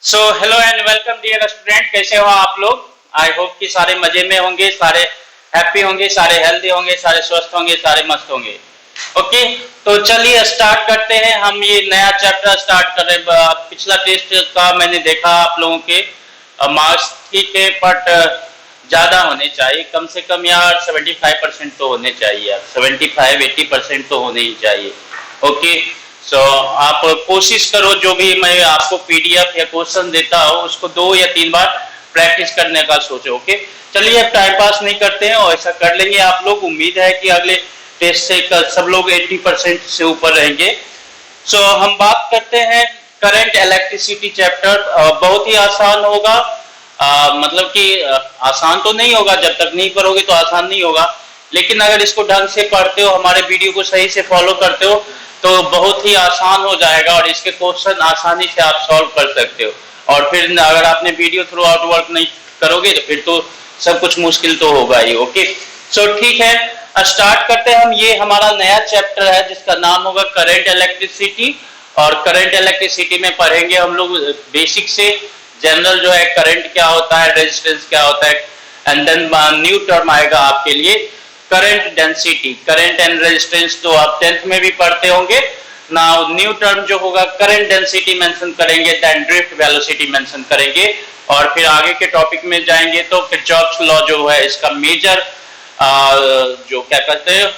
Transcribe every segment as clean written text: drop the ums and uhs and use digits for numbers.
So hello and welcome dear student, कैसे हो आप लोग। आई होप कि सारे मजे में होंगे, सारे हैप्पी होंगे, सारे हेल्दी होंगे, सारे स्वस्थ होंगे, सारे मस्त होंगे। ओके, तो चलिए स्टार्ट करते हैं। हम ये नया चैप्टर स्टार्ट कर रहे हैं। पिछला टेस्ट का मैंने देखा आप लोगों के मार्क्स ठीक है, बट ज्यादा होने चाहिए, कम से कम यार 75% तो होने चाहिए यार, 75-80% तो होने ही चाहिए। ओके, सो आप कोशिश करो, जो भी मैं आपको पीडीएफ या क्वेश्चन देता हूँ उसको 2 या 3 बार प्रैक्टिस करने का सोचो। ओके, चलिए अब टाइम पास नहीं करते हैं और ऐसा कर लेंगे आप लोग। उम्मीद है कि अगले टेस्ट से सब लोग 80% से ऊपर रहेंगे। सो हम बात करते हैं करंट इलेक्ट्रिसिटी चैप्टर। बहुत ही आसान होगा, मतलब कि आसान तो नहीं होगा, जब तक नहीं पढ़ोगे तो आसान नहीं होगा, लेकिन अगर इसको ढंग से पढ़ते हो, हमारे वीडियो को सही से फॉलो करते हो तो बहुत ही आसान हो जाएगा और इसके क्वेश्चन आसानी से आप सॉल्व कर सकते हो। और फिर अगर आपने वीडियो थ्रू आउट वर्क नहीं करोगे तो फिर तो सब कुछ मुश्किल तो होगा ही। ओके, सो ठीक है, स्टार्ट करते हैं हम। ये हमारा नया चैप्टर है जिसका नाम होगा करंट इलेक्ट्रिसिटी। और करंट इलेक्ट्रिसिटी में पढ़ेंगे हम लोग बेसिक से जनरल जो है, करंट क्या होता है, रेजिस्टेंस क्या होता है, एंड देन न्यू टर्म आएगा आपके लिए current density. Current and resistance तो आप 10th में भी पढ़ते होंगे ना। न्यू टर्म जो होगा करंट डेंसिटी मेंशन करेंगे, देन ड्रिफ्ट वेलोसिटी मेंशन करेंगे। और फिर आगे के टॉपिक में जाएंगे तो किरचॉफ्स लॉ जो है इसका मेजर जो क्या कहते हैं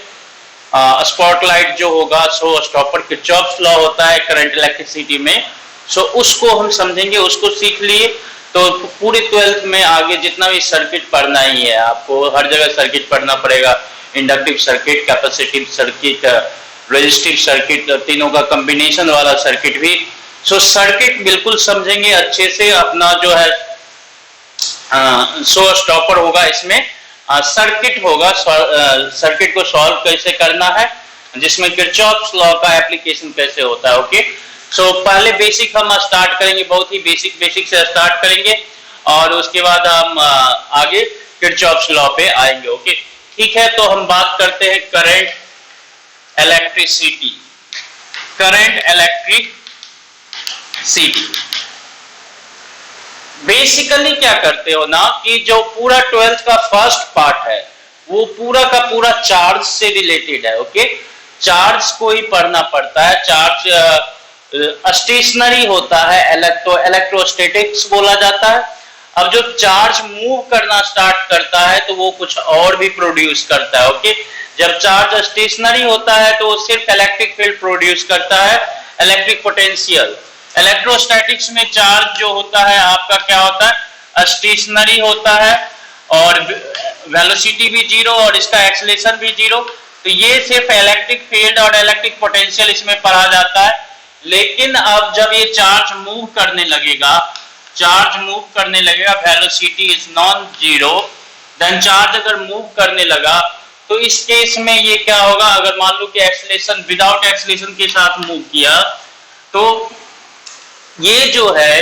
स्पॉटलाइट जो होगा, सो स्टॉपर किरचॉफ्स लॉ होता है करंट इलेक्ट्रिसिटी में। सो उसको हम समझेंगे, उसको सीख लिए तो पूरे 12th में आगे जितना भी सर्किट पढ़ना ही है आपको, हर जगह सर्किट पढ़ना पड़ेगा। Inductive circuit, capacitive circuit, resistive circuit, तीनों का कॉम्बिनेशन वाला सर्किट भी। सो सर्किट बिल्कुल समझेंगे अच्छे से। अपना जो है सो स्टॉपर होगा इसमें, सर्किट होगा, सर्किट को सॉल्व कैसे करना है, जिसमें किरचॉफ्स लॉ का एप्लीकेशन कैसे होता है। ओके, सो पहले बेसिक हम स्टार्ट करेंगे, बहुत ही बेसिक से स्टार्ट करेंगे और उसके बाद हम आगे किरचॉफ्स लॉ पे आएंगे। ओके, ठीक है, तो हम बात करते हैं current electricity. Current electricity basically क्या करते हो ना, कि जो पूरा 12th का फर्स्ट पार्ट है वो पूरा का पूरा चार्ज से रिलेटेड है। ओके, चार्ज को ही पढ़ना पड़ता है। चार्ज स्टेशनरी होता है, इलेक्ट्रोस्टैटिक्स बोला जाता है। अब जो चार्ज मूव करना स्टार्ट करता है तो वो कुछ और भी प्रोड्यूस करता है। ओके, जब चार्ज स्टेशनरी होता है तो वो सिर्फ इलेक्ट्रिक फील्ड प्रोड्यूस करता है, इलेक्ट्रिक पोटेंशियल। इलेक्ट्रोस्टैटिक्स में चार्ज जो होता है आपका क्या होता है, स्टेशनरी होता है और वेलोसिटी भी जीरो और इसका एक्सेलरेशन भी जीरो। तो ये सिर्फ इलेक्ट्रिक फील्ड और इलेक्ट्रिक पोटेंशियल इसमें पढ़ा जाता है। लेकिन अब जब ये चार्ज मूव करने लगेगा, velocity is non zero, then charge अगर मूव करने लगा तो इस केस में ये क्या होगा, अगर मान लो कि एक्सेलरेशन विदाउट एक्सेलरेशन के साथ मूव किया तो ये जो है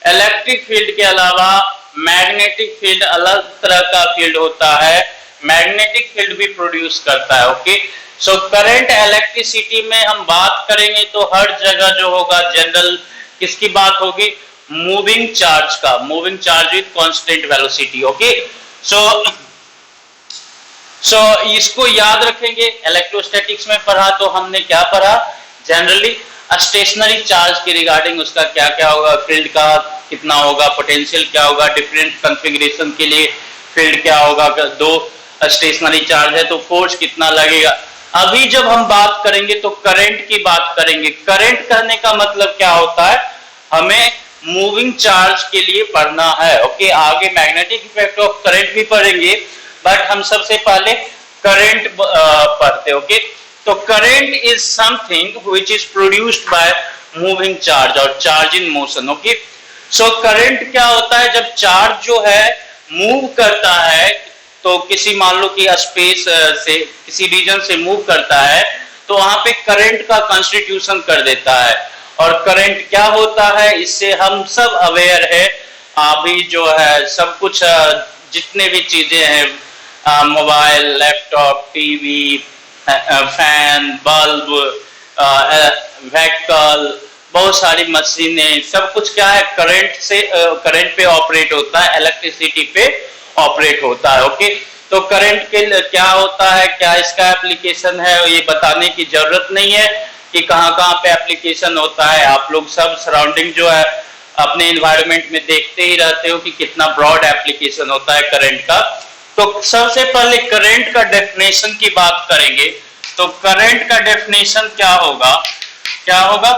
इलेक्ट्रिक फील्ड के अलावा मैग्नेटिक फील्ड अलग तरह का फील्ड होता है, मैग्नेटिक फील्ड भी प्रोड्यूस करता है। ओके, सो करंट इलेक्ट्रिसिटी में हम बात करेंगे तो हर जगह जो होगा जनरल किसकी बात होगी, मूविंग चार्ज का, moving charge with constant velocity. Okay, so इसको याद रखेंगे। इलेक्ट्रोस्टैटिक्स में पढ़ा तो हमने क्या पढ़ा, जनरली स्टेशनरी चार्ज के रिगार्डिंग उसका क्या क्या होगा, फील्ड का कितना होगा, पोटेंशियल क्या होगा, डिफरेंट कॉन्फ़िगरेशन के लिए फील्ड क्या होगा, दो स्टेशनरी चार्ज है तो फोर्स कितना लगेगा। अभी जब हम बात करेंगे तो करंट की बात करेंगे। करंट कहने का मतलब क्या होता है, हमें मूविंग चार्ज के लिए पढ़ना है। ओके, आगे मैग्नेटिक इफेक्ट ऑफ करंट भी पढ़ेंगे, बट हम सबसे पहले करंट पढ़ते। ओके, तो current is something which is produced by moving charge और charge in motion. Okay, so current क्या होता है, जब चार्ज जो है मूव करता है तो किसी मान लो कि स्पेस से किसी रीजन से मूव करता है तो वहां पे करंट का कॉन्स्टिट्यूशन कर देता है। और करंट क्या होता है इससे हम सब अवेयर है। अभी जो है सब कुछ जितने भी चीजें हैं, mobile, laptop, TV, fan, bulb, vehicle, बहुत सारी मशीनें, सब कुछ क्या है करंट पे ऑपरेट होता है, इलेक्ट्रिसिटी पे ऑपरेट होता है। ओके, तो करंट के क्या होता है, क्या इसका एप्लीकेशन है, ये बताने की जरूरत नहीं है कि कहाँ कहाँ पे एप्लीकेशन होता है। आप लोग सब सराउंडिंग जो है अपने एनवायरनमेंट में देखते ही रहते हो कि कितना ब्रॉड एप्लीकेशन होता है करंट का। तो सबसे पहले करंट का डेफिनेशन की बात करेंगे। तो करंट का डेफिनेशन क्या होगा, क्या होगा,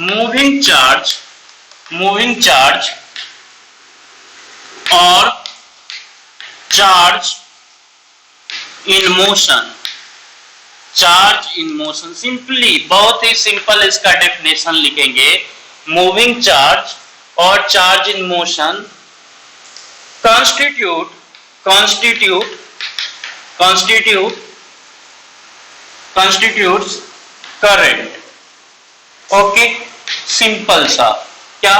मूविंग चार्ज और चार्ज इन मोशन, सिंपली, बहुत ही सिंपल इसका डेफिनेशन लिखेंगे। मूविंग चार्ज और charge in motion constitutes current। Okay, simple सा, क्या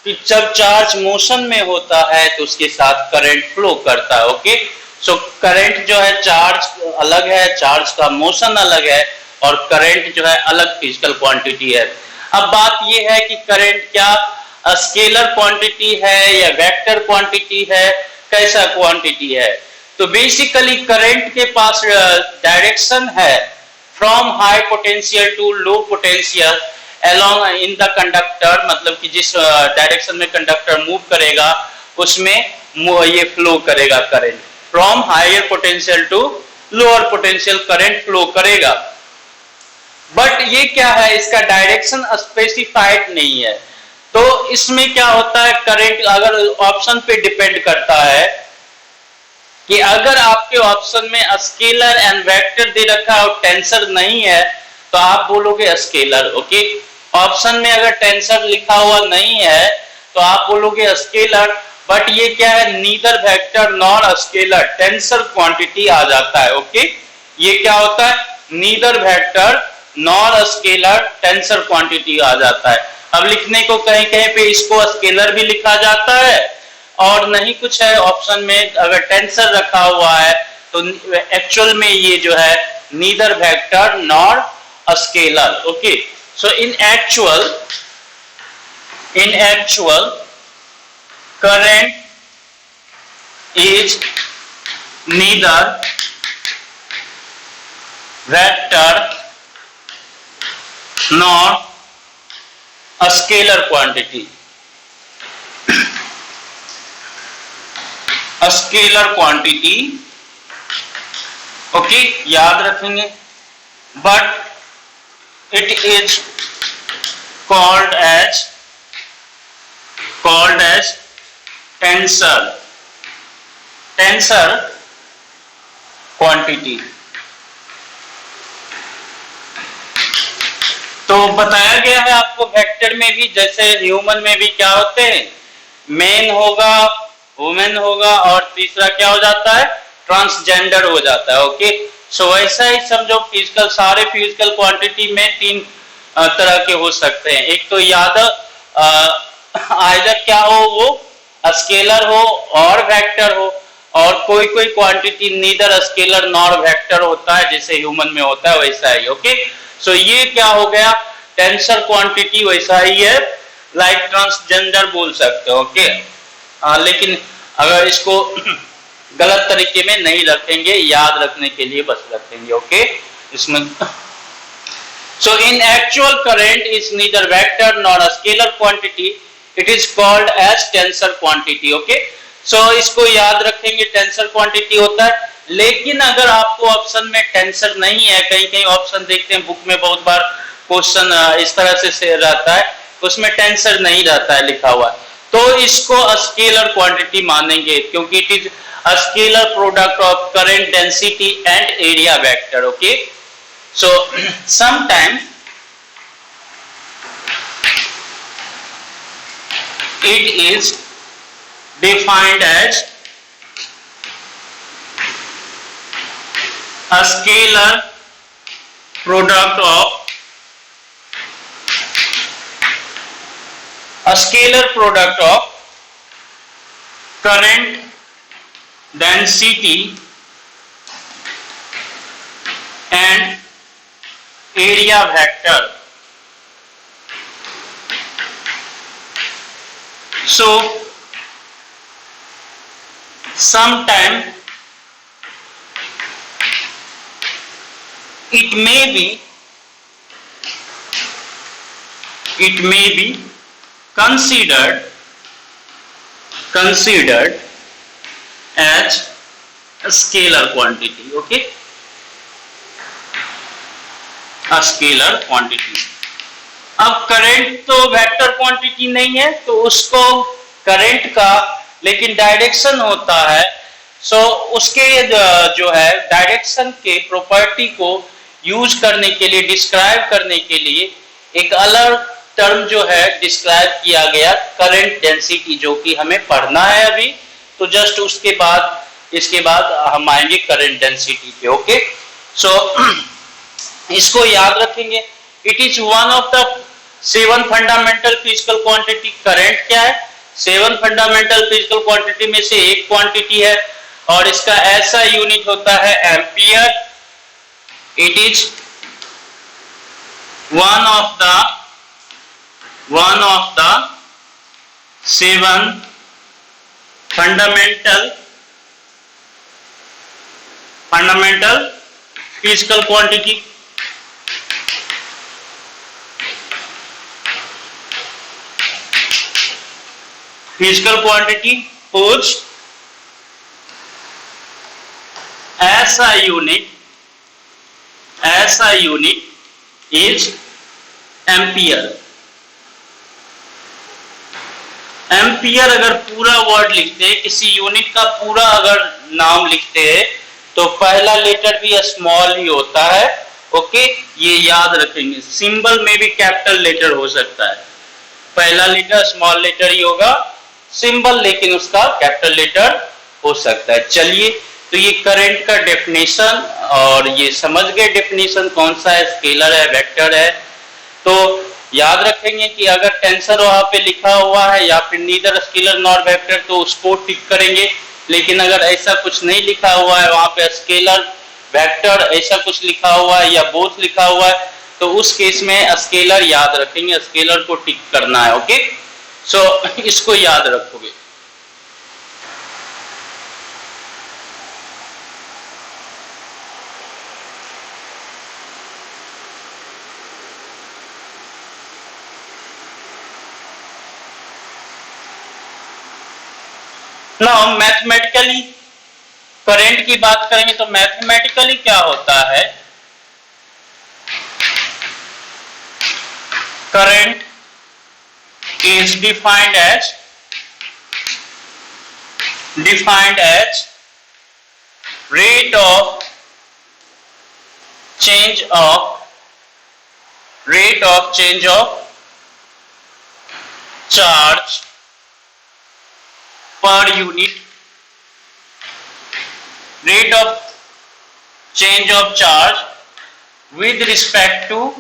कि जब चार्ज मोशन में होता है तो उसके साथ करंट फ्लो करता है। ओके, सो करंट जो है चार्ज अलग है, चार्ज का मोशन अलग है, और करंट जो है अलग फिजिकल क्वांटिटी है। अब बात यह है कि करंट क्या स्केलर क्वांटिटी है या वेक्टर क्वांटिटी है, कैसा क्वांटिटी है। तो बेसिकली करंट के पास डायरेक्शन है from high potential to low potential along in the conductor, मतलब कि जिस डायरेक्शन में कंडक्टर मूव करेगा उसमें ये फ्लो करेगा current, from higher potential to lower potential current flow करेगा। बट ये क्या है, इसका डायरेक्शन स्पेसिफाइड नहीं है। तो इसमें क्या होता है, करंट अगर ऑप्शन पे डिपेंड करता है कि अगर आपके ऑप्शन में स्केलर एंड वेक्टर दे रखा है और टेंसर नहीं है तो आप बोलोगे स्केलर। ओके, ऑप्शन में अगर टेंसर लिखा हुआ नहीं है तो आप बोलोगे स्केलर। बट ये क्या है, neither vector nor scalar, tensor quantity आ जाता है। ओके, ये क्या होता है, neither vector nor scalar, tensor quantity आ जाता है। अब लिखने को कहीं कहीं पे इसको स्केलर भी लिखा जाता है, और नहीं कुछ है ऑप्शन में अगर टेंसर रखा हुआ है तो एक्चुअल में ये जो है neither vector nor scalar. Okay, so in actual current is neither vector nor a scalar quantity। a scalar quantity, okay, याद रखेंगे, but it is called as tensor quantity. तो बताया गया है आपको वेक्टर में भी, जैसे ह्यूमन में भी क्या होते हैं, मेन होगा, वुमेन होगा, और तीसरा क्या हो जाता है, ट्रांसजेंडर हो जाता है। ओके, सो वैसा ही समझो फिजिकल, सारे फिजिकल क्वांटिटी में तीन तरह के हो सकते हैं। एक तो याद आइदर क्या हो, वो स्केलर हो और वेक्टर हो, और कोई कोई quantity neither scalar nor vector होता है, जैसे ह्यूमन में होता है वैसा ही। ओके, सो ये क्या हो गया, टेंसर क्वांटिटी वैसा ही है, लाइक ट्रांसजेंडर बोल सकते हो। ओके, लेकिन अगर इसको गलत तरीके में नहीं रखेंगे, याद रखने के लिए बस रखेंगे। ओके, इसमें so in actual current is neither vector nor a scalar quantity, it is called as tensor quantity। okay, so इसको याद रखेंगे, टेंसर क्वांटिटी होता है। लेकिन अगर आपको ऑप्शन में टेंसर नहीं है, कहीं कहीं ऑप्शन देखते हैं बुक में, बहुत बार क्वेश्चन इस तरह से रहता है, उसमें टेंसर नहीं रहता है लिखा हुआ, तो इसको स्केलर क्वांटिटी मानेंगे, क्योंकि it is a scalar product of current density and area vector। okay, so sometimes it is defined as a scalar product of current density and area vector। So sometime it may be considered as a scalar quantity. Okay, a scalar quantity. अब current तो vector quantity नहीं है, तो उसको current का लेकिन direction होता है, सो उसके जो है डायरेक्शन के प्रॉपर्टी को यूज करने के लिए, डिस्क्राइब करने के लिए एक अलग टर्म जो है डिस्क्राइब किया गया, करंट डेंसिटी, जो कि हमें पढ़ना है अभी। तो जस्ट उसके बाद इसके बाद हम आएंगे करंट डेंसिटी पे। ओके, सो इसको याद रखेंगे। It is one of the 7 fundamental physical quantity. Current क्या है? 7 फंडामेंटल फिजिकल क्वांटिटी में से एक क्वांटिटी है और इसका ऐसा यूनिट होता है ampere. It is one of the 7 fundamental physical quantity. Physical quantity whose SI unit is ampere. Ampere अगर पूरा वर्ड लिखते हैं, किसी यूनिट का पूरा अगर नाम लिखते हैं, तो पहला लेटर भी स्मॉल ही होता है। ओके, ये याद रखेंगे। सिंबल में भी कैपिटल लेटर हो सकता है, पहला लेटर स्मॉल लेटर ही होगा, सिंबल लेकिन उसका कैपिटल लेटर हो सकता है। चलिए, तो ये करंट का डेफिनेशन, और ये समझ गए डेफिनेशन कौन सा है, स्केलर है, वेक्टर है। तो याद रखेंगे कि अगर टेंसर वहां पे लिखा हुआ है या फिर नीदर स्केलर नॉर वेक्टर, तो उसको टिक करेंगे। लेकिन अगर ऐसा कुछ नहीं लिखा हुआ है, वहां पे स्केलर वेक्टर ऐसा कुछ लिखा हुआ है या बोथ लिखा हुआ है, तो उस केस में स्केलर याद रखेंगे, स्केलर को टिक करना है। ओके, सो इसको याद रखोगे। नाउ मैथमेटिकली करंट की बात करेंगे, तो मैथमेटिकली क्या होता है? Current is defined as rate of change of charge per unit, rate of change of charge with respect to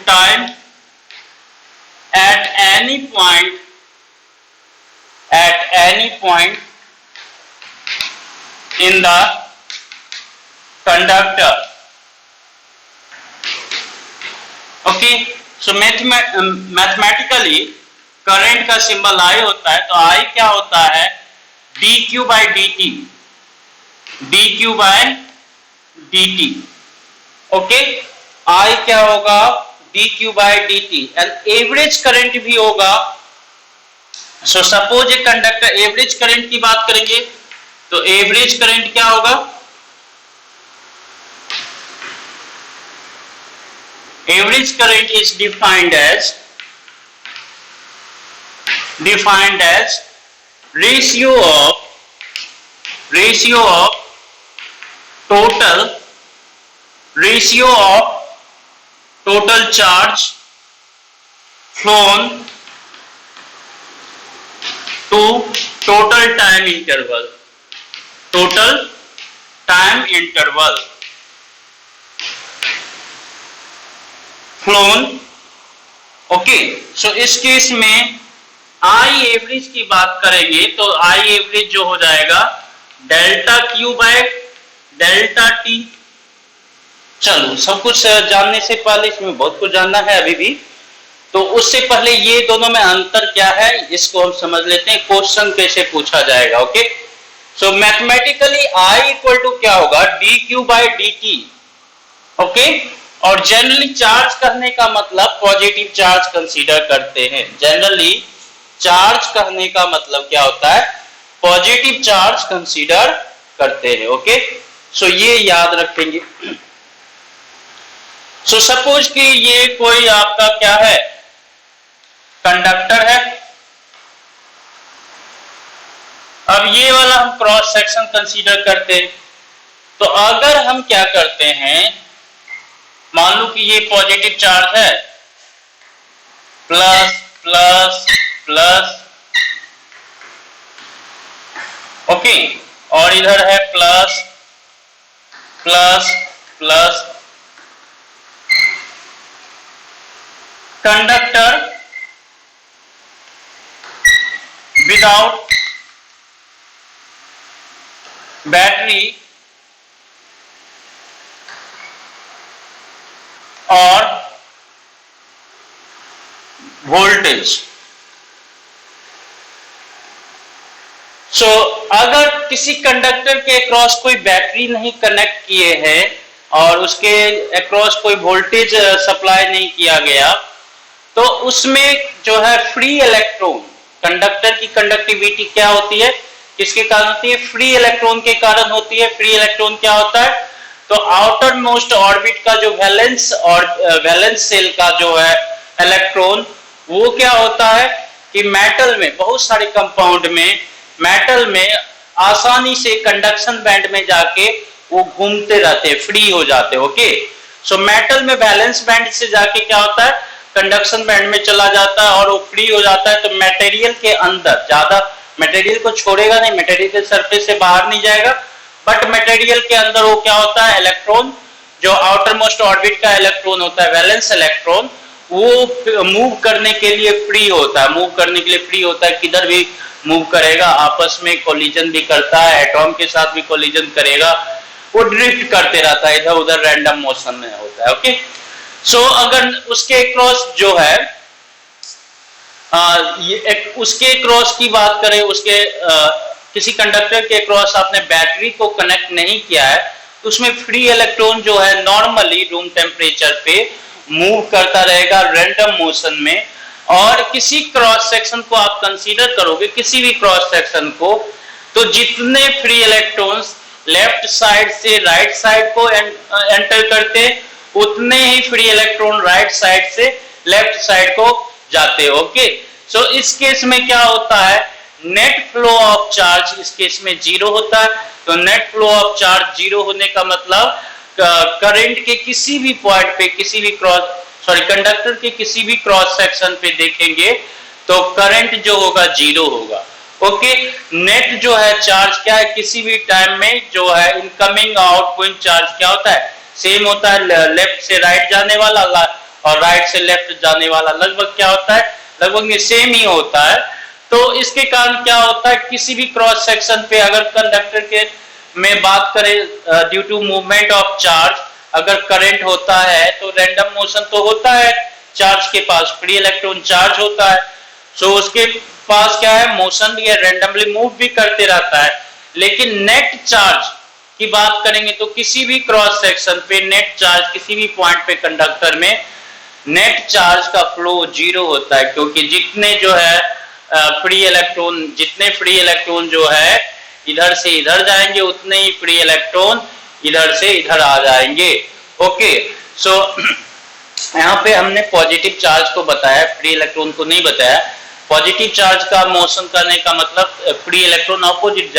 time at any point in the conductor. Okay, so mathematically current का symbol आई होता है, तो आई क्या होता है? dq by dt। Okay, आई क्या होगा? dq by dt। And average current भी होगा। So suppose a conductor, average current की बात करेंगे, तो एवरेज करंट क्या होगा? Average current is defined as ratio of total charge flown to total time interval. फ्लोन। ओके, सो इस केस में आई एवरेज की बात करेंगे, तो आई एवरेज जो हो जाएगा delta q by delta T. चलो, सब कुछ जानने से पहले इसमें बहुत कुछ जानना है अभी भी, तो उससे पहले ये दोनों में अंतर क्या है इसको हम समझ लेते हैं, क्वेश्चन कैसे पूछा जाएगा। Okay, so mathematically I equal to क्या होगा, d q by d t. Okay, और जनरली चार्ज कहने का मतलब पॉजिटिव चार्ज कंसीडर करते हैं। जनरली चार्ज कहने का मतलब क्या होता है, पॉजिटिव चार्ज कंसीडर करते हैं। ओके, सो ये याद रखेंगे। सो सपोज कि ये कोई आपका क्या है, कंडक्टर है। अब ये वाला हम क्रॉस सेक्शन कंसीडर करते हैं, तो अगर हम क्या करते हैं, मान लो कि ये पॉजिटिव चार्ज है, प्लस प्लस प्लस, ओके, और इधर है plus plus plus. Conductor without battery और वोल्टेज। सो अगर किसी कंडक्टर के अक्रॉस कोई बैटरी नहीं कनेक्ट किए हैं और उसके अक्रॉस कोई वोल्टेज सप्लाई नहीं किया गया, तो उसमें जो है फ्री इलेक्ट्रॉन, कंडक्टर की कंडक्टिविटी क्या होती है, किसके कारण होती है, फ्री इलेक्ट्रॉन के कारण होती है। फ्री इलेक्ट्रॉन क्या होता है, तो आउटर मोस्ट ऑर्बिट का जो वैलेंस और वैलेंस सेल का जो है इलेक्ट्रॉन, वो क्या होता है कि मेटल में, बहुत सारे कंपाउंड में, मेटल में आसानी से कंडक्शन बैंड में जाके वो घूमते रहते हैं, फ्री हो जाते हैं। ओके, सो मेटल में वैलेंस बैंड से जाके क्या होता है, कंडक्शन बैंड में चला जाता है और वो फ्री हो जाता है। तो मटेरियल के अंदर ज्यादा मटेरियल को छोड़ेगा नहीं, मटेरियल के सरफेस से बाहर नहीं जाएगा, बट मटेरियल के अंदर वो क्या होता है, इलेक्ट्रॉन, जो आउटर मोस्ट ऑर्बिट का इलेक्ट्रॉन होता है, वैलेंस इलेक्ट्रॉन, वो मूव करने के लिए फ्री होता है। मूव करने के लिए फ्री होता है, किधर भी मूव करेगा, आपस में कोलिजन भी करता है, एटॉम के साथ भी कोलिजन करेगा, वो ड्रिफ्ट करते रहता है, इधर उधर रैंडम मोशन में होता है। ओके, सो अगर उसके क्रॉस जो है उसके क्रॉस की बात करें, उसके किसी कंडक्टर के क्रॉस आपने बैटरी को कनेक्ट नहीं किया है, तो उसमें फ्री इलेक्ट्रॉन जो है नॉर्मली रूम टेम्परेचर पे मूव करता रहेगा रैंडम मोशन में। और किसी क्रॉस सेक्शन को आप कंसीडर करोगे, किसी भी क्रॉस सेक्शन को, तो जितने फ्री इलेक्ट्रॉन्स लेफ्ट साइड से राइट साइड को एंटर करते, उतने ही फ्री इलेक्ट्रॉन राइट साइड से लेफ्ट साइड को जाते हैं। ओके, सो इस केस में क्या होता है, नेट फ्लो ऑफ चार्ज इस केस में जीरो होता है। तो net flow of charge zero होने का मतलब करंट के किसी भी पॉइंट पे, किसी भी कंडक्टर के किसी भी क्रॉस सेक्शन पे देखेंगे तो करंट जो होगा जीरो होगा। ओके, नेट जो है चार्ज क्या है, किसी भी टाइम में जो है इनकमिंग आउटगोइंग चार्ज क्या होता है, सेम होता है। लेफ्ट से राइट जाने वाला और राइट से लेफ्ट जाने वाला लगभग क्या होता है, लगभग सेम ही होता है। तो इसके कारण क्या होता है, किसी भी क्रॉस सेक्शन पे अगर कंडक्टर के में बात करें, due to movement of charge अगर करंट होता है, तो रैंडम मोशन तो होता है, चार्ज के पास फ्री इलेक्ट्रॉन चार्ज होता है, सो उसके पास क्या है, मोशन भी है, रैंडमली मूव भी करते रहता है। लेकिन नेट चार्ज की बात करेंगे तो किसी भी क्रॉस सेक्शन पे नेट चार्ज, किसी भी पॉइंट पे कंडक्टर में नेट चार्ज का फ्लो जीरो होता है, क्योंकि जितने जो है जितने फ्री इलेक्ट्रॉन जो है इधर से इधर जाएंगे, उतने ही फ्री इलेक्ट्रॉन इधर से इधर आ जाएंगे। ओके, सो यहाँ पे हमने पॉजिटिव चार्ज को बताया, फ्री इलेक्ट्रॉन को नहीं बताया। पॉजिटिव चार्ज का मोशन करने का मतलब फ्री इलेक्ट्रॉन अपोजिट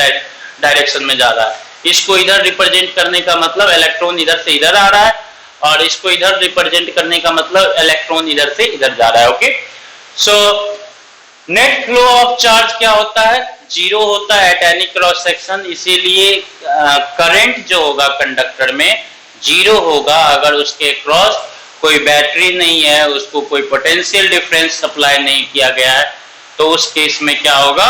डायरेक्शन में जा रहा है, इसको इधर रिप्रेजेंट करने का मतलब इलेक्ट्रॉन इधर से इधर आ रहा है, और इसको इधर रिप्रेजेंट करने का मतलब इलेक्ट्रॉन इधर से इधर जा रहा है। Okay, so net flow of charge क्या होता है, जीरो होता है एट एनी क्रॉस सेक्शन। इसीलिए करंट जो होगा कंडक्टर में जीरो होगा अगर उसके क्रॉस कोई बैटरी नहीं है, उसको कोई पोटेंशियल डिफरेंस सप्लाई नहीं किया गया है, तो उस केस में क्या होगा,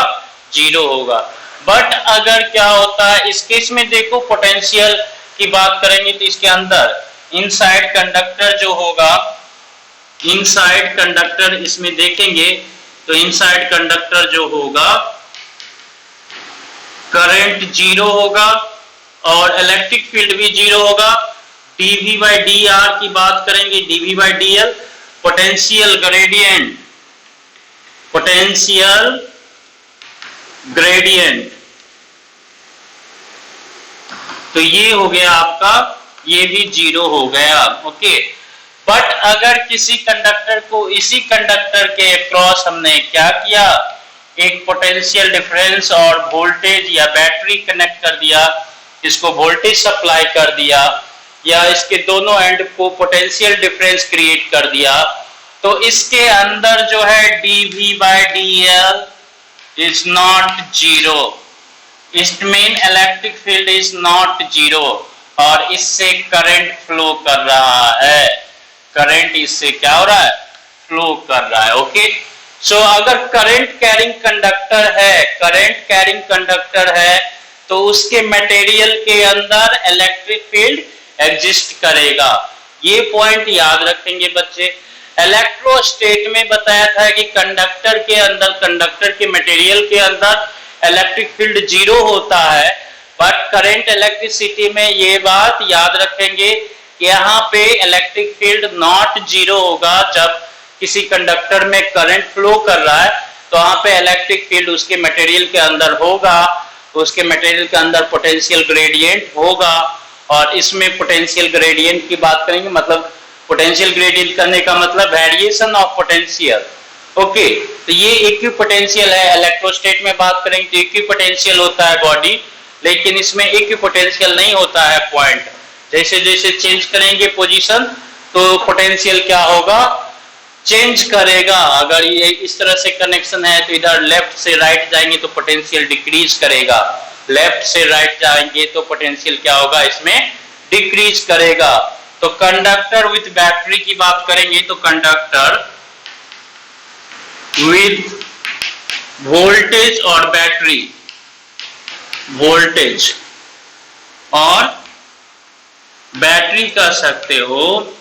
जीरो होगा। बट अगर क्या होता है इस केस में, देखो पोटेंशियल की बात करेंगे तो इसके अंदर इनसाइड कंडक्टर जो होगा, इनसाइड कंडक्टर इसमें देखेंगे तो इनसाइड कंडक्टर जो होगा करंट जीरो होगा और इलेक्ट्रिक फील्ड भी जीरो होगा। dV by dr की बात करेंगे, dV by dl potential gradient, potential gradient, तो ये हो गया आपका, ये भी जीरो हो गया। ओके, बट अगर किसी कंडक्टर को इसी कंडक्टर के अक्रॉस हमने क्या किया, एक पोटेंशियल डिफरेंस और वोल्टेज या बैटरी कनेक्ट कर दिया, इसको वोल्टेज सप्लाई कर दिया या इसके दोनों एंड को पोटेंशियल डिफरेंस क्रिएट कर दिया, तो इसके अंदर जो है dV by dl is not zero, it mean electric field is not zero और इससे करंट फ्लो कर रहा है, करंट इससे क्या हो रहा है, फ्लो कर रहा है। ओके, सो अगर करंट कैरिंग कंडक्टर है, करंट कैरिंग कंडक्टर है तो उसके मटेरियल के अंदर इलेक्ट्रिक फील्ड एग्जिस्ट करेगा। ये पॉइंट याद रखेंगे बच्चे। इलेक्ट्रोस्टेट में बताया था कि कंडक्टर के अंदर, कंडक्टर के मटेरियल के अंदर इलेक्ट्रिक फील्ड जीरो होता है, बट करंट इलेक्ट्रिसिटी में ये बात याद रखेंगे कि यहाँ पे इलेक्ट्रिक फील्ड नॉट जीरो होगा। जब किसी कंडक्टर में करंट फ्लो कर रहा है तो वहां पे इलेक्ट्रिक फील्ड उसके मटेरियल के अंदर होगा, तो उसके मटेरियल के अंदर पोटेंशियल ग्रेडियंट होगा और इसमें पोटेंशियल ग्रेडियंट की बात करेंगे, मतलब पोटेंशियल ग्रेडियंट करने का मतलब वेरिएशन ऑफ पोटेंशियल। ओके, तो ये इक्विपोटेंशियल है। इलेक्ट्रोस्टेट में बात करेंगे तो इक्विपोटेंशियल होता है बॉडी, लेकिन इसमें इक्विपोटेंशियल नहीं होता है पॉइंट। जैसे जैसे चेंज करेंगे पोजीशन तो पोटेंशियल क्या होगा, चेंज करेगा। अगर ये इस तरह से कनेक्शन है तो इधर लेफ्ट से राइट जाएंगे तो पोटेंशियल डिक्रीज करेगा, लेफ्ट से राइट जाएंगे तो पोटेंशियल क्या होगा, इसमें डिक्रीज करेगा। तो कंडक्टर विद बैटरी की बात करेंगे तो कंडक्टर विद वोल्टेज और बैटरी, वोल्टेज और बैटरी कह सकते हो।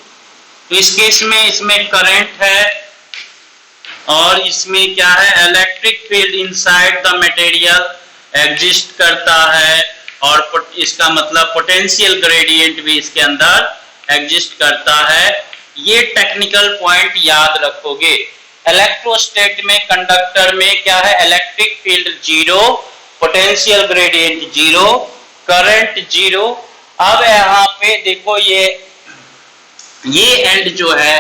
इस केस में इसमें करंट है और इसमें क्या है, electric field inside the material exist करता है और इसका मतलब पोटेंशियल ग्रेडियंट भी इसके अंदर एग्जिस्ट करता है। ये टेक्निकल पॉइंट याद रखोगे। इलेक्ट्रोस्टेट में कंडक्टर में क्या है, electric field zero, potential gradient zero, current zero. अब यहाँ पे देखो ये एंड जो है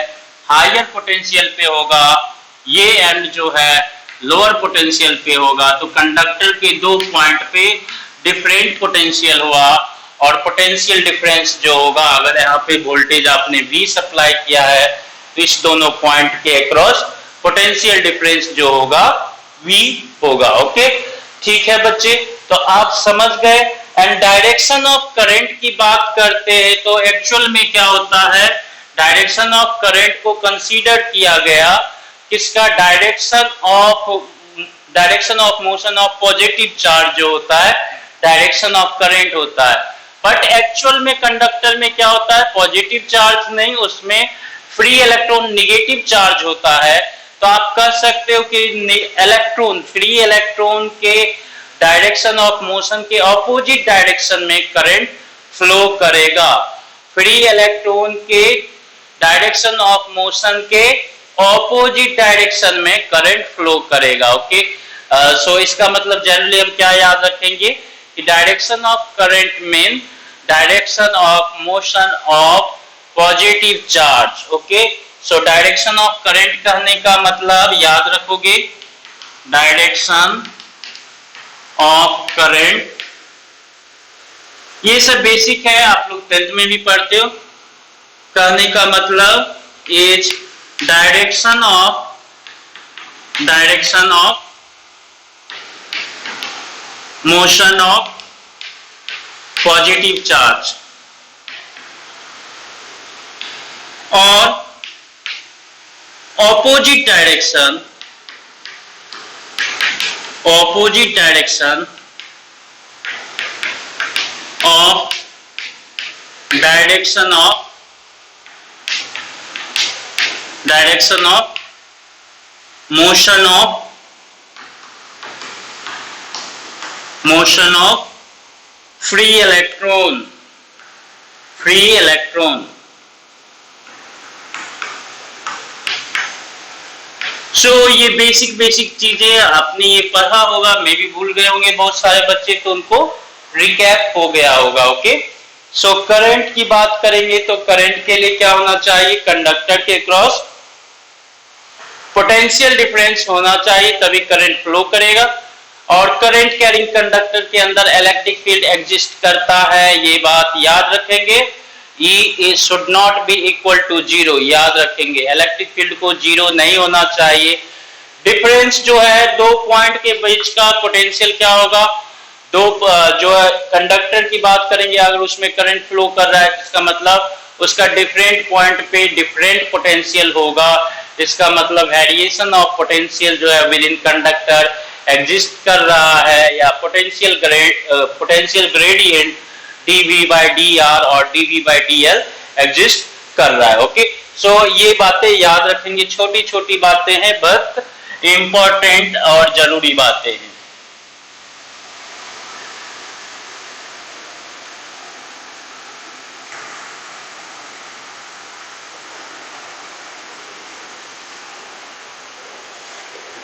हायर पोटेंशियल पे होगा, ये एंड जो है लोअर पोटेंशियल पे होगा, तो कंडक्टर के दो पॉइंट पे डिफरेंट पोटेंशियल हुआ और पोटेंशियल डिफरेंस जो होगा, अगर यहाँ पे वोल्टेज आपने V सप्लाई किया है तो इस दोनों पॉइंट के अक्रॉस पोटेंशियल डिफरेंस जो होगा V होगा। ओके, ठीक है बच्चे, तो आप समझ गए। एंड डायरेक्शन ऑफ करंट की बात करते हैं तो एक्चुअल में क्या होता है, डायरेक्शन ऑफ करंट को कंसीडर किया गया किसका, direction of motion of positive charge जो होता है डायरेक्शन ऑफ करंट होता है। बट एक्चुअल में कंडक्टर में क्या होता है, पॉजिटिव चार्ज नहीं, उसमें फ्री इलेक्ट्रॉन नेगेटिव चार्ज होता है। तो आप कह सकते हो कि इलेक्ट्रॉन, फ्री इलेक्ट्रॉन के डायरेक्शन ऑफ मोशन के ऑपोजिट डायरेक्शन में करंट फ्लो करेगा, फ्री इलेक्ट्रॉन के डायरेक्शन ऑफ मोशन के ऑपोजिट डायरेक्शन में करंट फ्लो करेगा। ओके, सो इसका मतलब जनरली हम क्या याद रखेंगे कि direction of current mean direction of motion of positive charge. Okay, so direction of current कहने का मतलब याद रखोगे, डायरेक्शन ऑफ करंट, ये सब बेसिक है, आप लोग 10th में भी पढ़ते हो। कहने का मतलब is direction of motion of positive charge और opposite direction of direction of direction of motion of free electron. So ये बेसिक चीजें आपने ये पढ़ा होगा, मे भी भूल गए होंगे बहुत सारे बच्चे, तो उनको रिकैप हो गया होगा। ओके, सो करंट की बात करेंगे तो करंट के लिए क्या होना चाहिए, कंडक्टर के क्रॉस पोटेंशियल डिफरेंस होना चाहिए, तभी करंट फ्लो करेगा। और करंट कैरिंग कंडक्टर के अंदर इलेक्ट्रिक फील्ड एग्जिस्ट करता है, ये बात याद रखेंगे। E should not be equal to zero, याद रखेंगे, इलेक्ट्रिक फील्ड को जीरो नहीं होना चाहिए। डिफरेंस जो है दो पॉइंट के बीच का पोटेंशियल क्या होगा, दो जो है कंडक्टर की बात करेंगे, अगर उसमें करंट फ्लो कर रहा है इसका मतलब उसका डिफरेंट पॉइंट पे डिफरेंट पोटेंशियल होगा। इसका मतलब वेरिएशन ऑफ पोटेंशियल जो है विद इन कंडक्टर एग्जिस्ट कर रहा है, या potential gradient dV by dr और dV by dl एग्जिस्ट कर रहा है। ओके, सो ये बातें याद रखेंगे, छोटी छोटी बातें हैं बट इंपॉर्टेंट और जरूरी बातें हैं।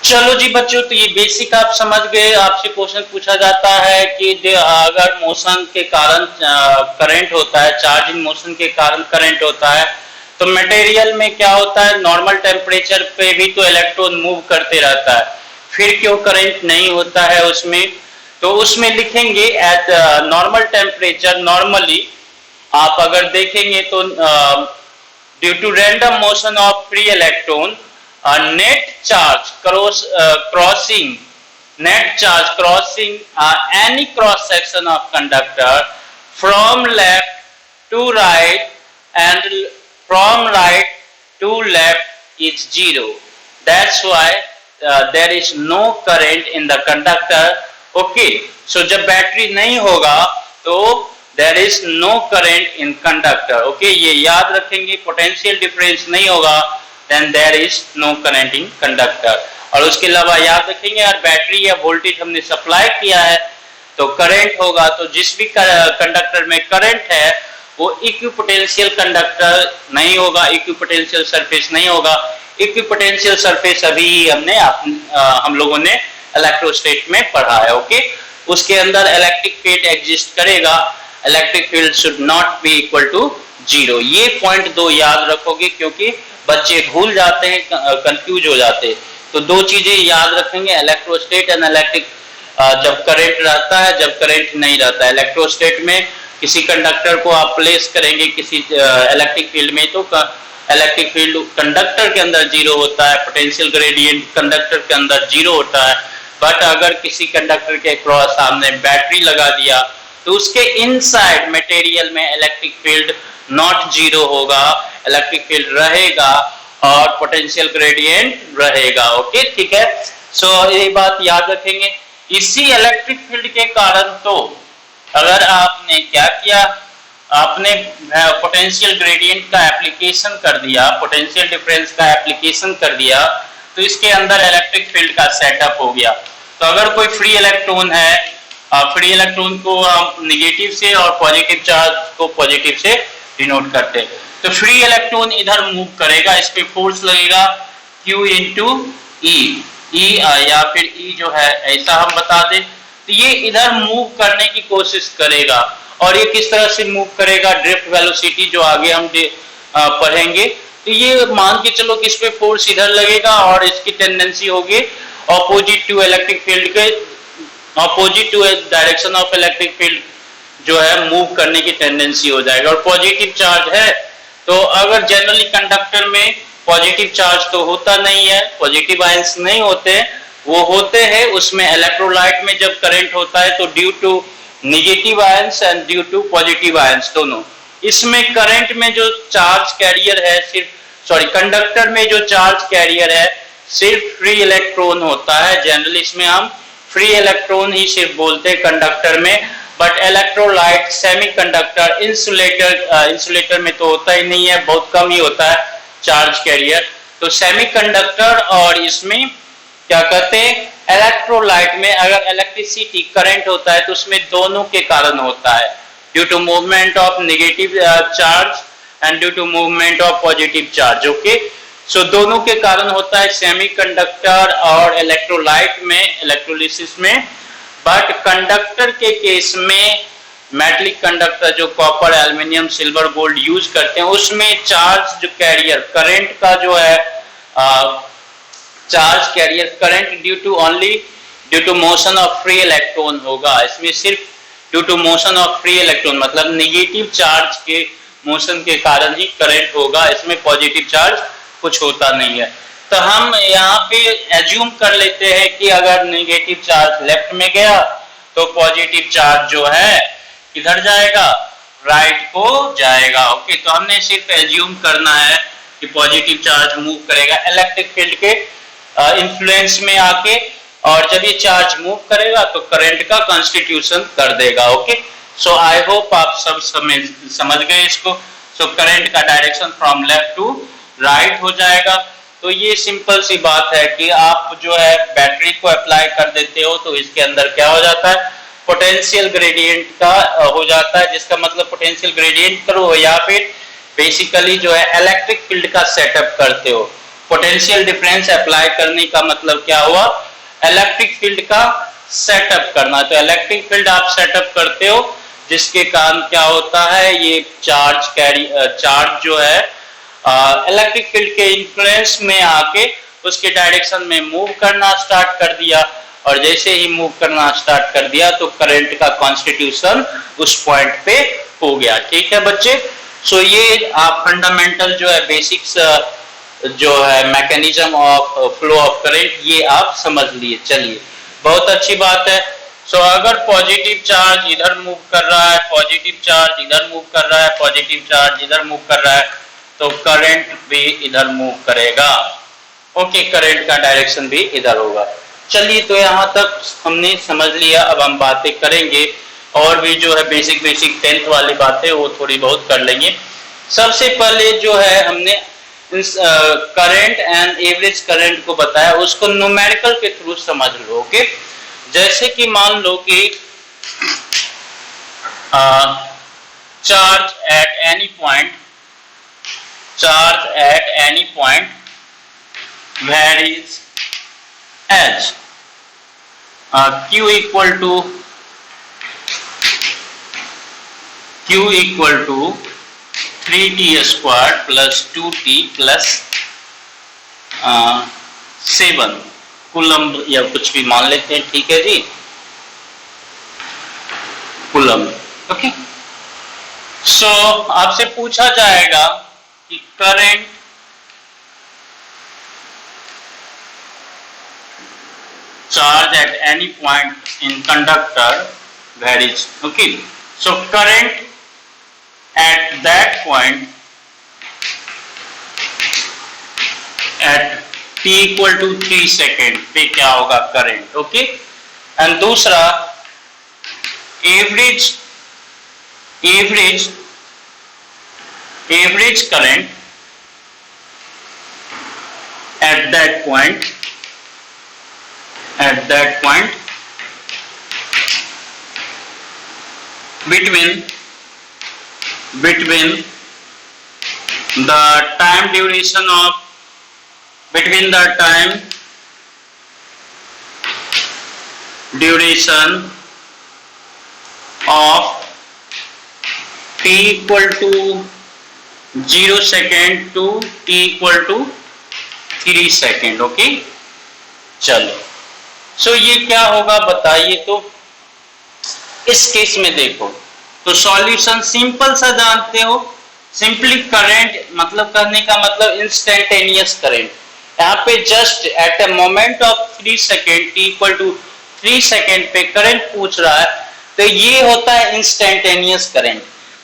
चलो जी बच्चों, तो ये बेसिक आप समझ गए। आपसे क्वेश्चन पूछा जाता है कि अगर मोशन के कारण करंट होता है, चार्ज इन मोशन के कारण करंट होता है, तो मटेरियल में क्या होता है, नॉर्मल टेम्परेचर पे भी तो इलेक्ट्रॉन मूव करते रहता है, फिर क्यों करंट नहीं होता है उसमें, तो उसमें लिखेंगे एट नॉर्मल टेम्परेचर। नॉर्मली आप अगर देखेंगे तो due to random motion of free electron, net charge crossing any cross section of conductor from left to right and from right to left is zero. That's why there is no current in the conductor. Okay, so जब battery नहीं होगा तो there is no current in conductor. Okay, ये याद रखेंगे, potential difference नहीं होगा then there is no current in conductor। और उसके अलावा याद रखेंगे यार, बैटरी या वोल्टेज हमने सप्लाई किया है तो करंट होगा, तो जिस भी कंडक्टर में करंट है वो इक्विपोटेंशियल कंडक्टर नहीं होगा, इक्विपोटेंशियल सरफेस नहीं होगा। इक्विपोटेंशियल सरफेस अभी हमने हम लोगों ने इलेक्ट्रोस्टैट में पढ़ा है। ओके, उसके अंदर इलेक्ट्रिक फील्ड एग्जिस्ट करेगा, electric field should not be equal to zero. ये पॉइंट दो याद रखोगे, क्योंकि बच्चे भूल जाते हैं, कंफ्यूज हो जाते हैं। तो दो चीजें याद रखेंगे, इलेक्ट्रोस्टैट एंड इलेक्ट्रिक, जब करंट रहता है, जब करंट नहीं रहता है। इलेक्ट्रोस्टैट में किसी कंडक्टर को आप प्लेस करेंगे किसी इलेक्ट्रिक फील्ड में, तो इलेक्ट्रिक फील्ड कंडक्टर के अंदर जीरो होता है, पोटेंशियल ग्रेडियंट कंडक्टर के अंदर जीरो होता है। बट अगर किसी कंडक्टर के क्रॉस सामने बैटरी लगा दिया तो उसके इनसाइड मटेरियल में इलेक्ट्रिक फील्ड नॉट जीरो होगा, इलेक्ट्रिक फील्ड रहेगा और पोटेंशियल ग्रेडियंट रहेगा। ओके, ठीक है, सो ये बात याद रखेंगे। इसी इलेक्ट्रिक फील्ड के कारण तो अगर आपने क्या किया, आपने पोटेंशियल ग्रेडियंट का एप्लीकेशन कर दिया, पोटेंशियल डिफरेंस का एप्लीकेशन कर दिया, तो इसके अंदर इलेक्ट्रिक फील्ड का सेटअप हो गया। तो अगर कोई फ्री इलेक्ट्रॉन है, फ्री इलेक्ट्रॉन को नेगेटिव से और पॉजिटिव चार्ज को पॉजिटिव से डिनोट करते हैं, तो फ्री इलेक्ट्रॉन इधर मूव करेगा, इस पे फोर्स लगेगा Q इंटू ई, या फिर E जो है ऐसा हम बता दें, तो ये इधर मूव करने की कोशिश करेगा। और ये किस तरह से मूव करेगा, ड्रिफ्ट वेलोसिटी जो आगे हम पढ़ेंगे, तो ये मान के चलो कि इस पे फोर्स इधर लगेगा और इसकी टेंडेंसी होगी ऑपोजिट टू इलेक्ट्रिक फील्ड के, opposite to direction of electric field जो है मूव करने की टेंडेंसी हो जाएगा। और पॉजिटिव चार्ज है, तो अगर जनरली कंडक्टर में पॉजिटिव चार्ज तो होता नहीं है, पॉजिटिव आयंस नहीं होते, वो होते हैं उसमें इलेक्ट्रोलाइट में जब करंट होता है तो due to negative ions and due to positive ions दोनों। इसमें करंट में जो चार्ज कैरियर है कंडक्टर में जो चार्ज कैरियर है सिर्फ फ्री इलेक्ट्रॉन होता है। जनरली इसमें हम फ्री इलेक्ट्रॉन ही सिर्फ बोलते हैं कंडक्टर में, बट इलेक्ट्रोलाइट, सेमीकंडक्टर, इंसुलेटर में तो होता ही नहीं है, बहुत कम ही होता है चार्ज कैरियर। तो सेमीकंडक्टर और इसमें क्या कहते हैं, इलेक्ट्रोलाइट में अगर इलेक्ट्रिसिटी करंट होता है तो उसमें दोनों के कारण होता है, due to movement of negative charge and due to movement of positive charge. Okay, so दोनों के कारण होता है सेमीकंडक्टर और इलेक्ट्रोलाइट में, इलेक्ट्रोलिसिस में। बट कंडक्टर के केस में, मेटलिक कंडक्टर जो copper, aluminium, silver, gold use करते हैं, उसमें चार्ज जो कैरियर करंट का जो है charge carrier current due to motion of free electron होगा। इसमें सिर्फ due to motion of free electron मतलब नेगेटिव चार्ज के मोशन के कारण ही करंट होगा, इसमें पॉजिटिव चार्ज कुछ होता नहीं है। तो हम यहाँ पे एज्यूम कर लेते हैं कि अगर नेगेटिव चार्ज लेफ्ट में गया तो पॉजिटिव चार्ज जो है किधर जाएगा, राइट को जाएगा। ओके, तो हमने सिर्फ एज्यूम करना है कि पॉजिटिव चार्ज मूव करेगा इलेक्ट्रिक फील्ड के इन्फ्लुएंस में आके, और जब ये चार्ज मूव करेगा तो करंट का कॉन्स्टिट्यूशन कर देगा। ओके, सो आई होप आप सब समझ गए इसको। सो करंट का direction from left to right हो जाएगा। तो ये सिंपल सी बात है कि आप जो है बैटरी को अप्लाई कर देते हो तो इसके अंदर क्या हो जाता है, पोटेंशियल ग्रेडियंट का हो जाता है, जिसका मतलब पोटेंशियल ग्रेडियंट करो या फिर बेसिकली जो है इलेक्ट्रिक फील्ड का सेटअप करते हो। पोटेंशियल डिफरेंस अप्लाई करने का मतलब क्या हुआ, इलेक्ट्रिक फील्ड का सेटअप करना। तो इलेक्ट्रिक फील्ड आप सेटअप करते हो जिसके कारण क्या होता है, ये चार्ज जो है इलेक्ट्रिक फील्ड के इन्फ्लुएंस में आके उसके डायरेक्शन में मूव करना स्टार्ट कर दिया, और जैसे ही मूव करना स्टार्ट कर दिया तो करंट का कॉन्स्टिट्यूशन उस पॉइंट पे हो गया। ठीक है बच्चे, सो ये आप फंडामेंटल जो है बेसिक्स जो है mechanism of flow of current ये आप समझ लिए। चलिए, बहुत अच्छी बात है। सो अगर पॉजिटिव चार्ज इधर मूव कर रहा है, पॉजिटिव चार्ज इधर मूव कर रहा है, पॉजिटिव चार्ज इधर मूव कर रहा है, तो करंट भी इधर मूव करेगा। ओके, करंट का डायरेक्शन भी इधर होगा। चलिए, तो यहाँ तक हमने समझ लिया। अब हम बातें करेंगे और भी जो है बेसिक 10th वाली बातें वो थोड़ी बहुत कर लेंगे। सबसे पहले जो है हमने करंट एंड एवरेज करंट को बताया, उसको न्यूमेरिकल के थ्रू समझ लो। ओके, जैसे कि मान लो कि charge at any point varies as q equal to 3t square plus 2t plus 7 coulomb या कुछ भी मान लेते हैं। ठीक है जी, कूलम्ब। ओके, सो आपसे पूछा जाएगा कि current charge at any point in conductor varies. Okay, so current at that point at t equal to 3 second पे क्या होगा करंट। ओके, एंड दूसरा average current at that point between the time duration of t equal to 0 second to t equal to 3 second। Okay, चलो, सो ये क्या होगा बताइए। तो इस केस में देखो तो सॉल्यूशन सिंपल सा जानते हो, सिंपली करंट मतलब करने का मतलब इंस्टेंटेनियस करंट। यहाँ पे just at a moment of 3 second t equal to 3 second पे करंट पूछ रहा है, तो ये होता है इंस्टेंटेनियस करंट।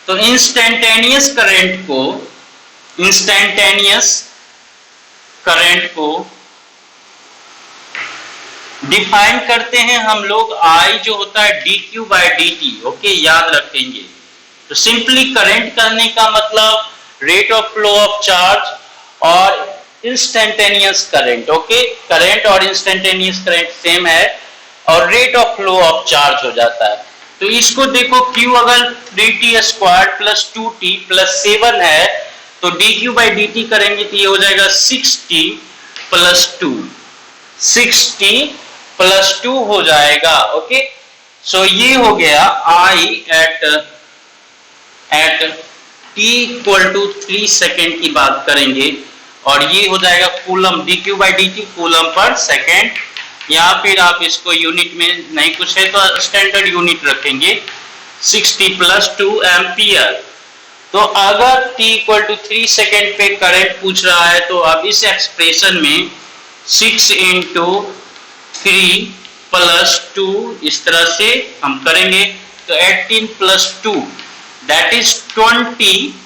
तो इंस्टेंटेनियस करंट को डिफाइन करते हैं हम लोग, I जो होता है dq by dt। ओके, याद रखेंगे। तो सिंपली करंट करने का मतलब rate of flow of charge, और इंस्टेंटेनियस करंट। ओके, करंट और इंस्टेंटेनियस करंट सेम है और rate of flow of charge हो जाता है। तो इसको देखो, Q अगर 3t² प्लस 2t प्लस 7 है तो dq बाई dt करेंगे तो ये हो जाएगा 6t प्लस 2, 6t प्लस 2 हो जाएगा। ओके, सो ये हो गया I at t equal to 3 second की बात करेंगे और ये हो जाएगा coulomb, dq by dt coulomb पर सेकेंड, या फिर आप इसको यूनिट में नहीं कुछ है तो स्टैंडर्ड यूनिट रखेंगे 60 प्लस 2 एम्पियर। तो अगर t इक्वल टू 3 सेकेंड पे करंट पूछ रहा है तो अब इस एक्सप्रेशन में 6 इंटू 3 प्लस 2 इस तरह से हम करेंगे तो 18 plus 2 that is 20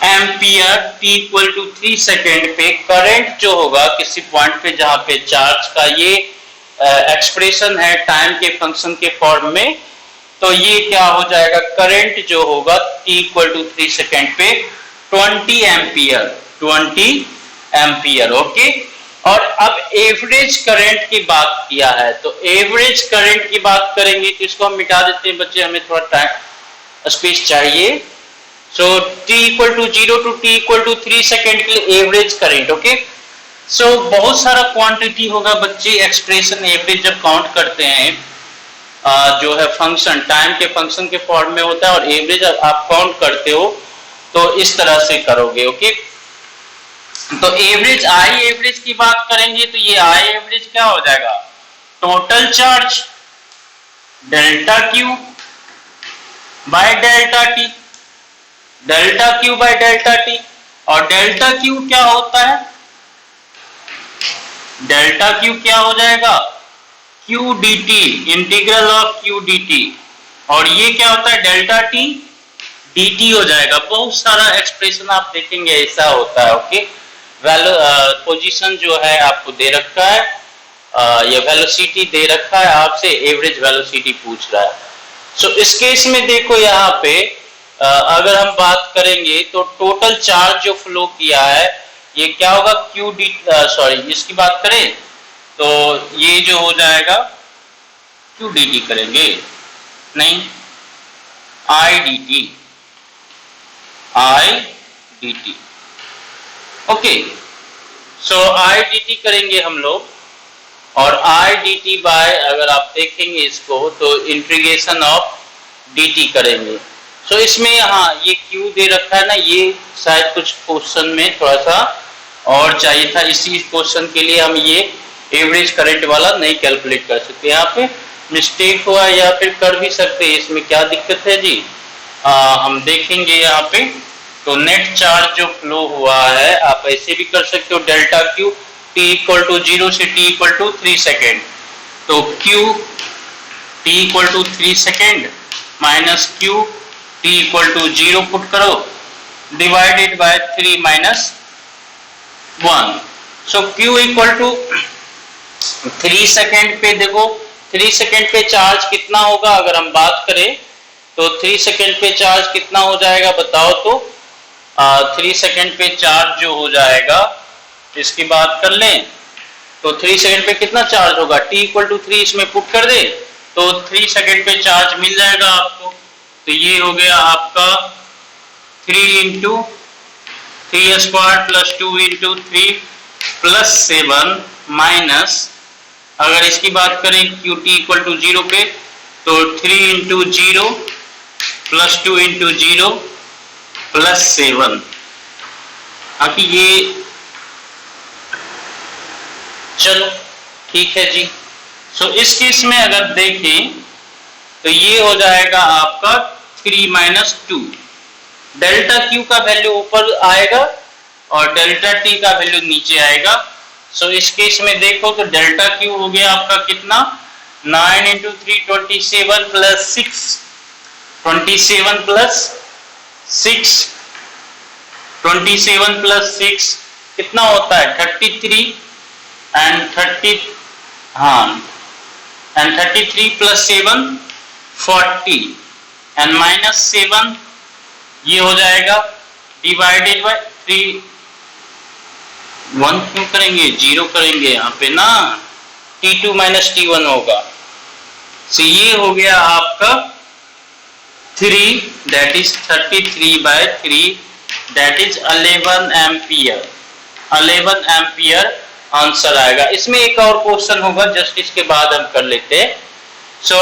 ampere t equal to 3 second पे करंट जो होगा किसी पॉइंट पे जहां पे चार्ज का ये एक्सप्रेशन है टाइम के फंक्शन के फॉर्म में, तो ये क्या हो जाएगा, करंट जो होगा t इक्वल टू 3 सेकेंड पे 20 एम्पियर, 20 एम्पियर। ओके, और अब एवरेज करंट की बात किया है तो एवरेज करंट की बात करेंगे तो इसको हम मिटा देते हैं बच्चे, हमें थोड़ा टाइम स्पेस चाहिए। So t equal to 0 to t equal to 3 second के लिए एवरेज करंट। ओके, सो बहुत सारा क्वांटिटी होगा बच्चे, एक्सप्रेशन एवरेज जब काउंट करते हैं जो है फंक्शन टाइम के फंक्शन के फॉर्म में होता है और एवरेज आप काउंट करते हो तो इस तरह से करोगे। ओके, तो एवरेज आई एवरेज की बात करेंगे तो ये आई एवरेज क्या हो जाएगा, total charge delta q by delta T, delta q by delta T. और डेल्टा क्यू क्या होता है, डेल्टा क्यू क्या हो जाएगा, Q D T, integral of Q D T, और ये क्या होता है डेल्टा टी डी टी हो जाएगा। बहुत सारा एक्सप्रेशन आप देखेंगे ऐसा होता है। ओके, पोजीशन जो है आपको दे रखा है या वेलोसिटी दे रखा है, आपसे एवरेज वेलोसिटी पूछ रहा है। सो इस केस में देखो यहाँ पे अगर हम बात करेंगे तो टोटल चार्ज जो फ्लो किया है ये क्या होगा, क्यू डी सॉरी इसकी बात करें तो ये जो हो जाएगा क्यू डी टी करेंगे, नहीं I D T, I D t. Okay, so I D T करेंगे हम लोग और आई डी टी बाय अगर आप देखेंगे इसको तो इंटीग्रेशन ऑफ डी टी करेंगे। सो इसमें यहाँ ये क्यू दे रखा है ना, ये शायद कुछ क्वेश्चन में थोड़ा सा और चाहिए था, इसी क्वेश्चन के लिए हम ये एवरेज करंट वाला नहीं कैलकुलेट कर सकते, यहाँ पे मिस्टेक हुआ या फिर कर भी सकते हैं, इसमें क्या दिक्कत है जी। हम देखेंगे यहाँ पे तो नेट चार्ज जो फ्लो हुआ है आप ऐसे भी कर सकते हो, delta Q T equal to 0 से टी इक्वल टू 3 सेकेंड, तो Q T equal to 3 second minus Q T equal to 0 put करो divided by 3 minus 1। So Q equal to 3 second पे देखो 3 सेकेंड पे चार्ज कितना होगा, अगर हम बात करें तो 3 सेकेंड पे चार्ज कितना हो जाएगा बताओ तो 3 सेकेंड पे चार्ज जो हो जाएगा इसकी बात कर लें तो 3 सेकेंड पे कितना चार्ज होगा, t इक्वल टू 3 इसमें पुट कर दे तो 3 सेकेंड पे चार्ज मिल जाएगा आपको। तो ये हो गया आपका 3 into 3 square plus 2 into 3 plus 7 minus अगर इसकी बात करें क्यू टी इक्वल टू 0 पे तो 3 इंटू 0 प्लस 2 इंटू 0 प्लस 7। बाकी ये चलो ठीक है जी। सो इस केस में अगर देखें तो ये हो जाएगा आपका 3 माइनस 2, डेल्टा क्यू का वैल्यू ऊपर आएगा और डेल्टा टी का वैल्यू नीचे आएगा। सो इस केस में देखो तो डेल्टा क्यू हो गया आपका कितना 9 इंटू 3 27 प्लस 6, 27 प्लस 6, 27 प्लस 6 कितना होता है 33 एंड 33 प्लस 7 40 एंड माइनस 7 ये हो जाएगा डिवाइडेड बाय 3 1 क्यों करेंगे, 0 करेंगे यहाँ पे ना, T2 माइनस T1 होगा। सो ये हो गया आपका 3, that is 33/3, that is 11 ampere. 11 ampere answer आएगा। इसमें एक और क्वेश्चन होगा, जस्ट इसके बाद हम कर लेते हैं। सो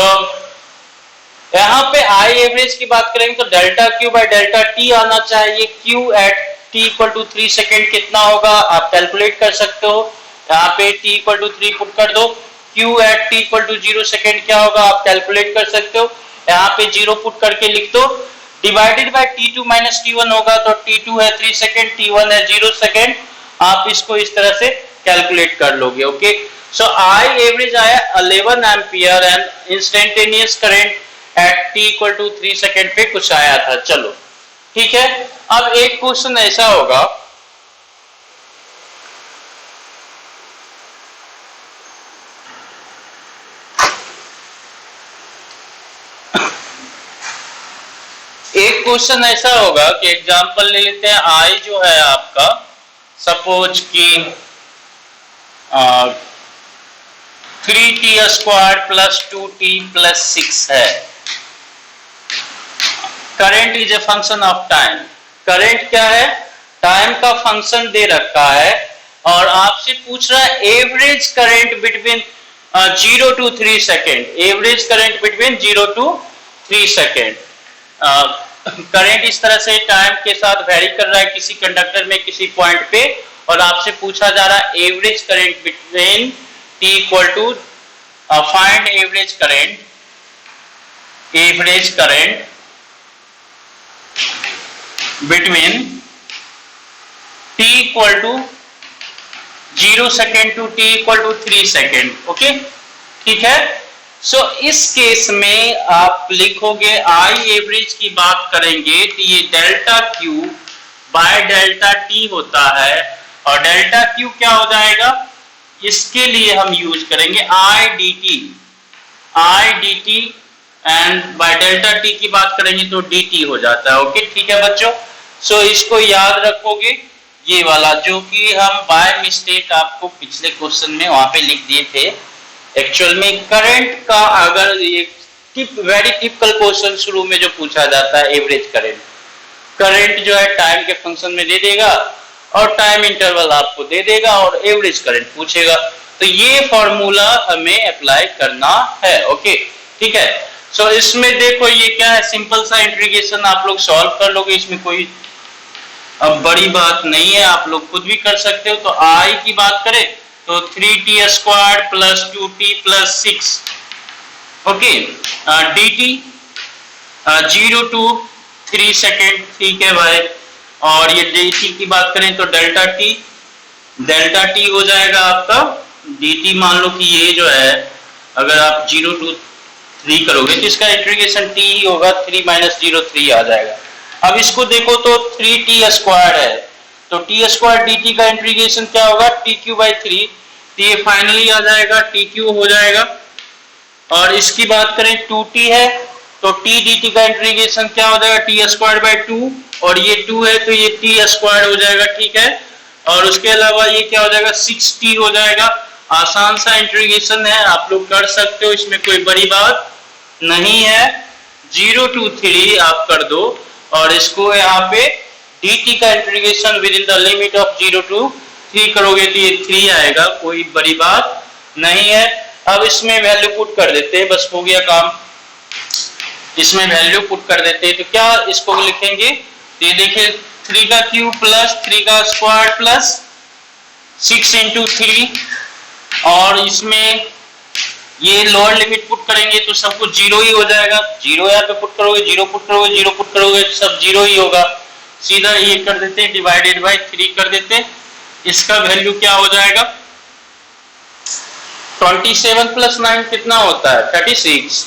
यहाँ पे आई एवरेज की बात करेंगे तो delta q by delta t आना चाहिए। Q at t equal to 3 second कितना होगा आप कैलकुलेट कर सकते हो। यहाँ पे टी इक्वल टू 3 पुट कर दो। Q at t equal to 0 second क्या होगा आप कैलकुलेट कर सकते हो। यहाँ पे 0 पुट करके लिख दो, divided by T2 minus T1 होगा, तो T2 है 3 सेकेंड, T1 है 0 सेकेंड। आप इसको इस तरह से कैलकुलेट कर लोगे। ओके, सो आई एवरेज आया 11 ampere and instantaneous current at T equal to 3 second पे कुछ आया था। चलो ठीक है। अब एक क्वेश्चन ऐसा होगा, एक क्वेश्चन ऐसा होगा कि एग्जांपल ले लेते हैं, आई जो है आपका सपोज कि 3t square plus 2t plus 6 है। Current is a function of time. Current क्या है, टाइम का फंक्शन दे रखा है और आपसे पूछ रहा है average current between 0 to 3 second. Average current between 0 to 3 second. Current इस तरह से टाइम के साथ वेरी कर रहा है किसी कंडक्टर में किसी पॉइंट पे, और आपसे पूछा जा रहा है average current between t equal to find average current between t equal to 0 second to t equal to 3 second. Okay ठीक है। सो इस केस में आप लिखोगे आई एवरेज की बात करेंगे तो ये delta q by delta T होता है, और डेल्टा क्यू क्या हो जाएगा, इसके लिए हम यूज करेंगे I D T and bye delta T की बात करेंगे तो डी टी हो जाता है। ओके ठीक है बच्चों। सो इसको याद रखोगे, ये वाला जो कि हम बाय मिस्टेक आपको पिछले क्वेश्चन में वहां पे लिख दिए थे। एक्चुअल में करंट का अगर वेरी टिपिकल क्वेश्चन शुरू में जो पूछा जाता है एवरेज करंट जो है टाइम के फंक्शन में दे देगा और टाइम इंटरवल आपको दे देगा और एवरेज करंट पूछेगा, तो ये फॉर्मूला हमें अप्लाई करना है। ओके ठीक है। सो इसमें देखो ये क्या है, सिंपल सा इंटीग्रेशन आप लोग सॉल्व कर लोगे, इसमें कोई अब बड़ी बात नहीं है, आप लोग खुद भी कर सकते हो। तो आई की बात करें तो 3t square plus 2t plus 6। Okay dt 0 to 3 second, ठीक है भाई। और ये dt की बात करें तो डेल्टा t हो जाएगा आपका dt। मान लो कि ये जो है अगर आप 0 to 3 करोगे तो इसका इंटीग्रेशन t ही होगा, 3 माइनस 0 3 आ जाएगा। अब इसको देखो तो 3t स्क्वायर है तो t स्क्वायर dt का इंटीग्रेशन क्या होगा, tq बाई 3, तो ये फाइनली आ जाएगा tq हो जाएगा। और इसकी बात करें 2t है तो t dt का इंटीग्रेशन क्या हो जाएगा, t स्क्वायर बाई 2, और ये 2 है तो ये t स्क्वायर हो जाएगा। ठीक है। और उसके अलावा ये क्या हो जाएगा, 6t हो जाएगा। आसान सा इंटीग्रेशन है, आप लोग कर सकते हो, इसमें कोई बड़ी बात नहीं है। 0 to 3 आप कर दो और इसको यहाँ पे dt का integration with in the limit of 0 to 3 करोगे तो ये 3 आएगा, कोई बड़ी बात नहीं है। अब इसमें वैल्यू पुट कर देते हैं, बस हो गया काम। इसमें वैल्यू पुट कर देते हैं तो क्या इसको लिखेंगे, तो ये देखिए 3 का क्यूब प्लस 3 का स्क्वायर प्लस 6 into 3, और इसमें ये लोअर लिमिट पुट करेंगे तो सब कुछ 0 ही हो जाएगा। 0 यहाँ पे पुट करोगे, 0 पुट करोगे, 0 पुट करोगे, सब 0 ही होगा। सीधा ये कर देते हैं, डिवाइडेड बाय 3 कर देते हैं। इसका वैल्यू क्या हो जाएगा, 27 प्लस 9 कितना होता है, 36।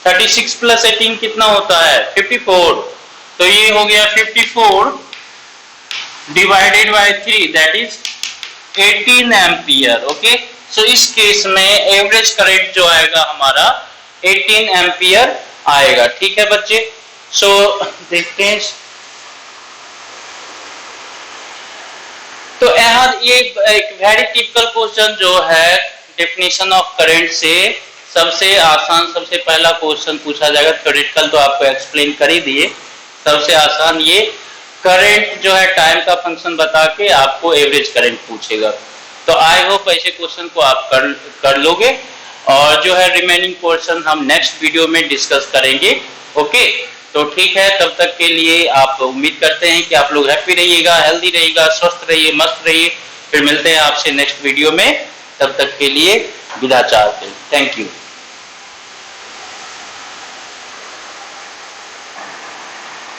36 प्लस 18 कितना होता है, 54। तो ये हो गया 54 divided by 3, that is 18 ampere. Okay. So इस केस में एवरेज करंट जो आएगा हमारा 18 एम्पियर आएगा। ठीक है बच्चे। सो देखते हैं, तो यहाँ बाद ये एक वेरी टिपिकल क्वेश्चन जो है डेफिनेशन ऑफ करंट से सबसे आसान, सबसे पहला क्वेश्चन पूछा जाएगा। थ्योरेटिकल तो आपको एक्सप्लेन कर ही दिए। सबसे आसान ये करंट जो है टाइम का फंक्शन बता के आपको एवरेज करंट पूछेगा। तो आई होप ऐसे क्वेश्चन को आप कर लोगे, और जो है रिमेनिंग पोर्शन हम नेक्स्ट वीडियो में डिस्कस करेंगे। ओके, तो ठीक है, तब तक के लिए आप उम्मीद करते हैं कि आप लोग हैप्पी रहिएगा, हेल्दी रहिएगा, स्वस्थ रहिए, मस्त रहिए। फिर मिलते हैं आपसे नेक्स्ट वीडियो में, तब तक के लिए विदा चाहते हैं। Thank you.